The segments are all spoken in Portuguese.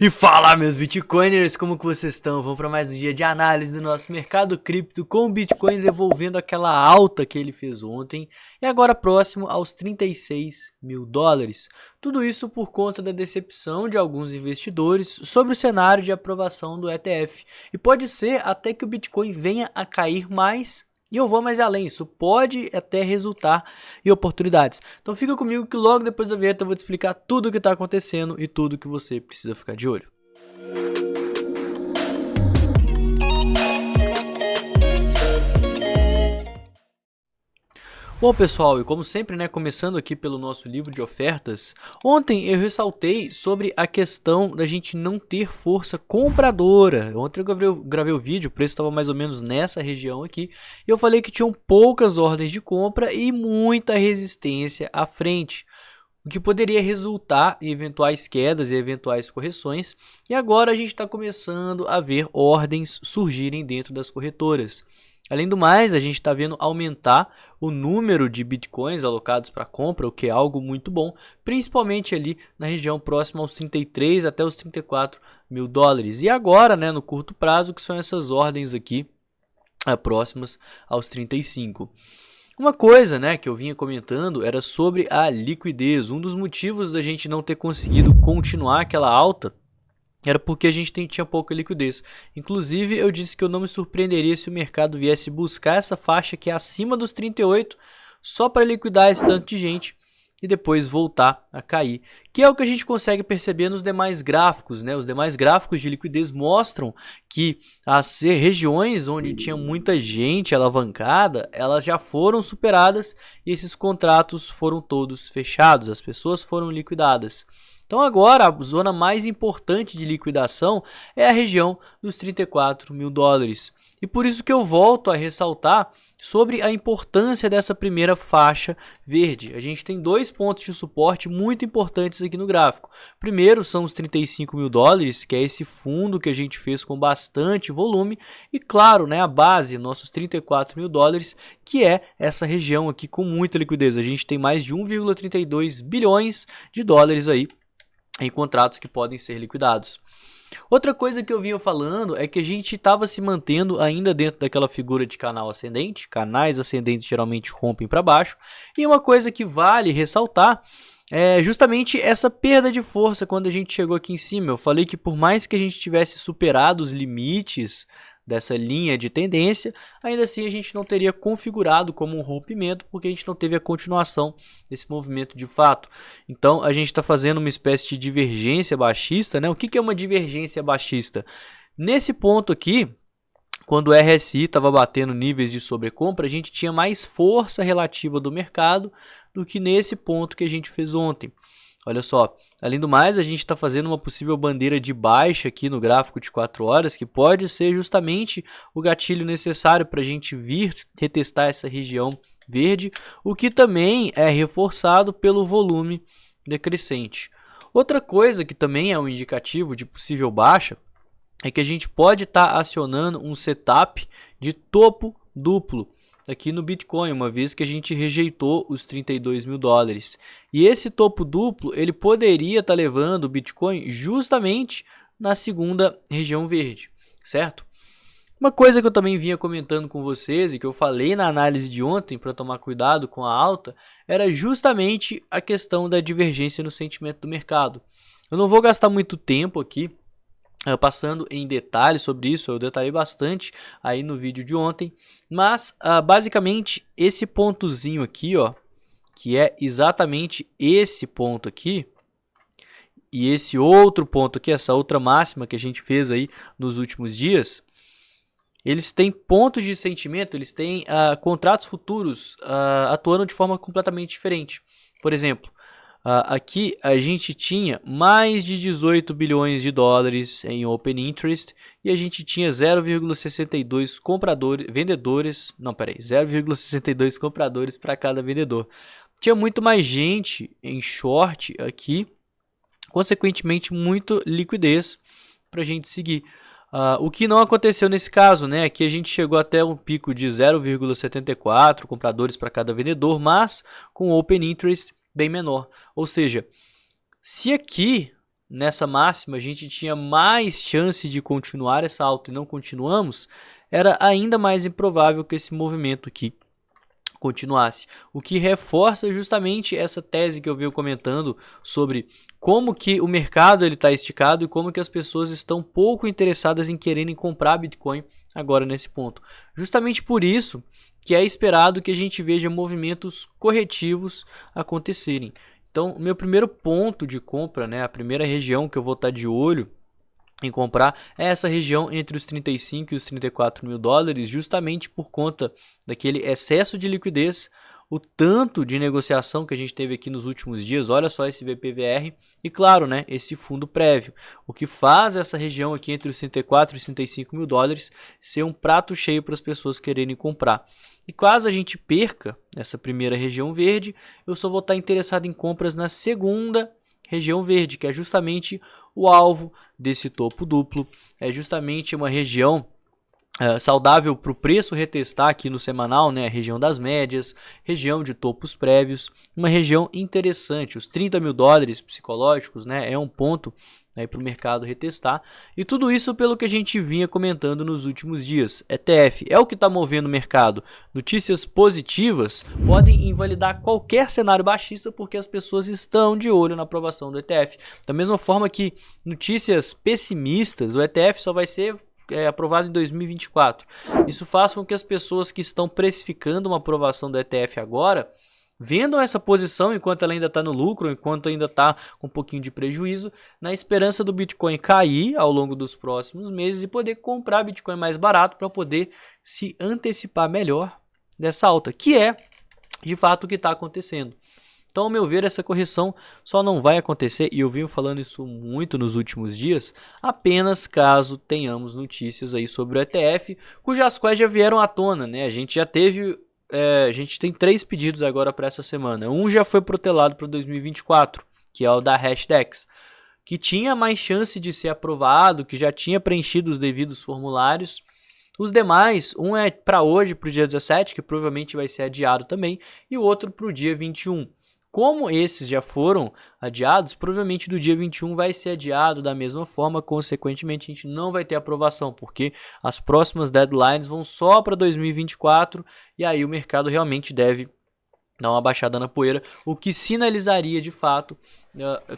E fala, meus Bitcoiners, como que vocês estão? Vamos para mais um dia de análise do nosso mercado cripto, com o Bitcoin devolvendo aquela alta que ele fez ontem e agora próximo aos 36 mil dólares. Tudo isso por conta da decepção de alguns investidores sobre o cenário de aprovação do ETF. E pode ser até que o Bitcoin venha a cair mais. E eu vou mais além, isso pode até resultar em oportunidades. Então fica comigo que logo depois da vinheta eu vou te explicar tudo o que está acontecendo e tudo que você precisa ficar de olho. Bom pessoal, e como sempre, né, começando aqui pelo nosso livro de ofertas, ontem eu ressaltei sobre a questão da gente não ter força compradora. Ontem eu gravei o vídeo, o preço estava mais ou menos nessa região aqui, e eu falei que tinham poucas ordens de compra e muita resistência à frente, o que poderia resultar em eventuais quedas e eventuais correções, e agora a gente está começando a ver ordens surgirem dentro das corretoras. Além do mais, a gente está vendo aumentar o número de bitcoins alocados para compra, o que é algo muito bom, principalmente ali na região próxima aos 33 até os 34 mil dólares. E agora, né, no curto prazo, que são essas ordens aqui próximas aos 35. Uma coisa, né, que eu vinha comentando era sobre a liquidez. Um dos motivos da gente não ter conseguido continuar aquela alta era porque a gente tinha pouca liquidez. Inclusive, eu disse que eu não me surpreenderia se o mercado viesse buscar essa faixa que é acima dos 38 só para liquidar esse tanto de gente e depois voltar a cair. Que é o que a gente consegue perceber nos demais gráficos, né? Os demais gráficos de liquidez mostram que as regiões onde tinha muita gente alavancada, elas já foram superadas e esses contratos foram todos fechados, as pessoas foram liquidadas. Então agora a zona mais importante de liquidação é a região dos 34 mil dólares. E por isso que eu volto a ressaltar sobre a importância dessa primeira faixa verde. A gente tem dois pontos de suporte muito importantes aqui no gráfico. Primeiro são os 35 mil dólares, que é esse fundo que a gente fez com bastante volume. E claro, né, a base, nossos 34 mil dólares, que é essa região aqui com muita liquidez. A gente tem mais de 1,32 bilhões de dólares aí em contratos que podem ser liquidados. Outra coisa que eu vinha falando é que a gente estava se mantendo ainda dentro daquela figura de canal ascendente. Canais ascendentes geralmente rompem para baixo. E uma coisa que vale ressaltar é justamente essa perda de força quando a gente chegou aqui em cima. Eu falei que por mais que a gente tivesse superado os limites dessa linha de tendência, ainda assim a gente não teria configurado como um rompimento, porque a gente não teve a continuação desse movimento de fato. Então a gente está fazendo uma espécie de divergência baixista, né? O que é uma divergência baixista? Nesse ponto aqui, quando o RSI estava batendo níveis de sobrecompra, a gente tinha mais força relativa do mercado do que nesse ponto que a gente fez ontem. Olha só, além do mais, a gente está fazendo uma possível bandeira de baixa aqui no gráfico de 4 horas, que pode ser justamente o gatilho necessário para a gente vir retestar essa região verde, o que também é reforçado pelo volume decrescente. Outra coisa que também é um indicativo de possível baixa é que a gente pode estar acionando um setup de topo duplo aqui no Bitcoin, uma vez que a gente rejeitou os 32 mil dólares. E esse topo duplo, ele poderia estar levando o Bitcoin justamente na segunda região verde, certo? Uma coisa que eu também vinha comentando com vocês e que eu falei na análise de ontem para tomar cuidado com a alta, era justamente a questão da divergência no sentimento do mercado. Eu não vou gastar muito tempo aqui passando em detalhes sobre isso, eu detalhei bastante aí no vídeo de ontem, mas basicamente esse pontozinho aqui, ó, que é exatamente esse ponto aqui, e esse outro ponto aqui, essa outra máxima que a gente fez aí nos últimos dias, eles têm pontos de sentimento, eles têm contratos futuros atuando de forma completamente diferente. Por exemplo, aqui a gente tinha mais de 18 bilhões de dólares em Open Interest e a gente tinha 0,62 vendedores, não, peraí, 0,62 compradores para cada vendedor. Tinha muito mais gente em short aqui, consequentemente muito liquidez para a gente seguir. O que não aconteceu nesse caso, né? Aqui a gente chegou até um pico de 0,74 compradores para cada vendedor, mas com Open Interest bem menor. Ou seja, se aqui nessa máxima a gente tinha mais chance de continuar essa alta e não continuamos, era ainda mais improvável que esse movimento aqui continuasse, o que reforça justamente essa tese que eu venho comentando sobre como que o mercado ele está esticado e como que as pessoas estão pouco interessadas em quererem comprar Bitcoin agora nesse ponto. Justamente por isso que é esperado que a gente veja movimentos corretivos acontecerem. Então, meu primeiro ponto de compra, né, a primeira região que eu vou estar de olho em comprar é essa região entre os 35 e os 34 mil dólares, justamente por conta daquele excesso de liquidez, o tanto de negociação que a gente teve aqui nos últimos dias. Olha só esse VPVR e claro, né, esse fundo prévio, o que faz essa região aqui entre os 34 e 35 mil dólares ser um prato cheio para as pessoas quererem comprar. E caso a gente perca essa primeira região verde, eu só vou estar interessado em compras na segunda região verde, que é justamente o alvo desse topo duplo, é justamente uma região saudável para o preço retestar aqui no semanal, né? A região das médias, região de topos prévios, uma região interessante, os 30 mil dólares psicológicos, né? É um ponto para o mercado retestar, e tudo isso pelo que a gente vinha comentando nos últimos dias. ETF é o que está movendo o mercado. Notícias positivas podem invalidar qualquer cenário baixista porque as pessoas estão de olho na aprovação do ETF. Da mesma forma que notícias pessimistas, o ETF só vai ser aprovado em 2024. Isso faz com que as pessoas que estão precificando uma aprovação do ETF agora vendam essa posição enquanto ela ainda está no lucro, enquanto ainda está com um pouquinho de prejuízo, na esperança do Bitcoin cair ao longo dos próximos meses e poder comprar Bitcoin mais barato para poder se antecipar melhor dessa alta, que é de fato o que está acontecendo. Então, ao meu ver, essa correção só não vai acontecer, e eu venho falando isso muito nos últimos dias, apenas caso tenhamos notícias aí sobre o ETF, cujas quais já vieram à tona, né? A gente já teve, a gente tem 3 pedidos agora para essa semana. Um já foi protelado para 2024, que é o da Hashdex, que tinha mais chance de ser aprovado, que já tinha preenchido os devidos formulários. Os demais, um é para hoje, para o dia 17, que provavelmente vai ser adiado também, e o outro para o dia 21. Como esses já foram adiados, provavelmente do dia 21 vai ser adiado da mesma forma, consequentemente a gente não vai ter aprovação, porque as próximas deadlines vão só para 2024 e aí o mercado realmente deve dar uma baixada na poeira, o que sinalizaria de fato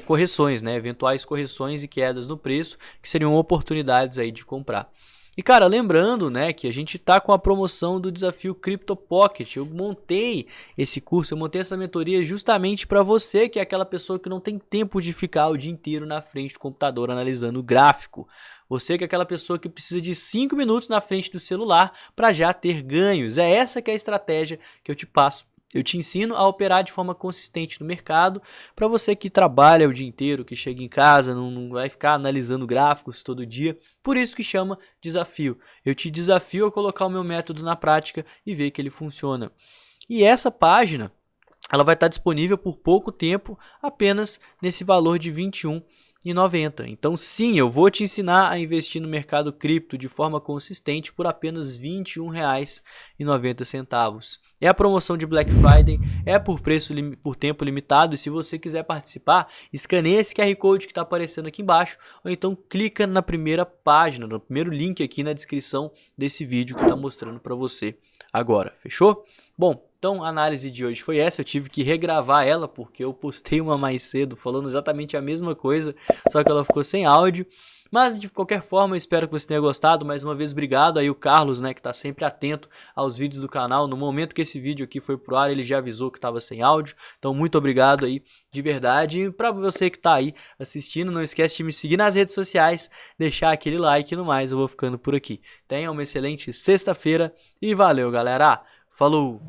correções, né? Eventuais correções e quedas no preço, que seriam oportunidades aí de comprar. E cara, lembrando, né, que a gente tá com a promoção do desafio Crypto Pocket. Eu montei esse curso, eu montei essa mentoria justamente para você, que é aquela pessoa que não tem tempo de ficar o dia inteiro na frente do computador analisando o gráfico. Você que é aquela pessoa que precisa de 5 minutos na frente do celular para já ter ganhos. É essa que é a estratégia que eu te passo. Eu te ensino a operar de forma consistente no mercado, para você que trabalha o dia inteiro, que chega em casa, não vai ficar analisando gráficos todo dia. Por isso que chama desafio. Eu te desafio a colocar o meu método na prática e ver que ele funciona. E essa página, ela vai estar disponível por pouco tempo, apenas nesse valor de R$ 21,90. Então sim, eu vou te ensinar a investir no mercado cripto de forma consistente por apenas R$ 21,90. É a promoção de Black Friday, é por tempo limitado, e se você quiser participar, escaneie esse QR Code que está aparecendo aqui embaixo, ou então clica na primeira página, no primeiro link aqui na descrição desse vídeo que está mostrando para você agora, fechou? Bom, então a análise de hoje foi essa, eu tive que regravar ela porque eu postei uma mais cedo falando exatamente a mesma coisa, só que ela ficou sem áudio. Mas de qualquer forma, eu espero que você tenha gostado. Mais uma vez, obrigado aí o Carlos, né, que está sempre atento aos vídeos do canal. No momento que esse vídeo aqui foi pro ar, ele já avisou que estava sem áudio. Então, muito obrigado aí, de verdade. E para você que está aí assistindo, não esquece de me seguir nas redes sociais, deixar aquele like e no mais, eu vou ficando por aqui. Tenha uma excelente sexta-feira e valeu, galera! Falou!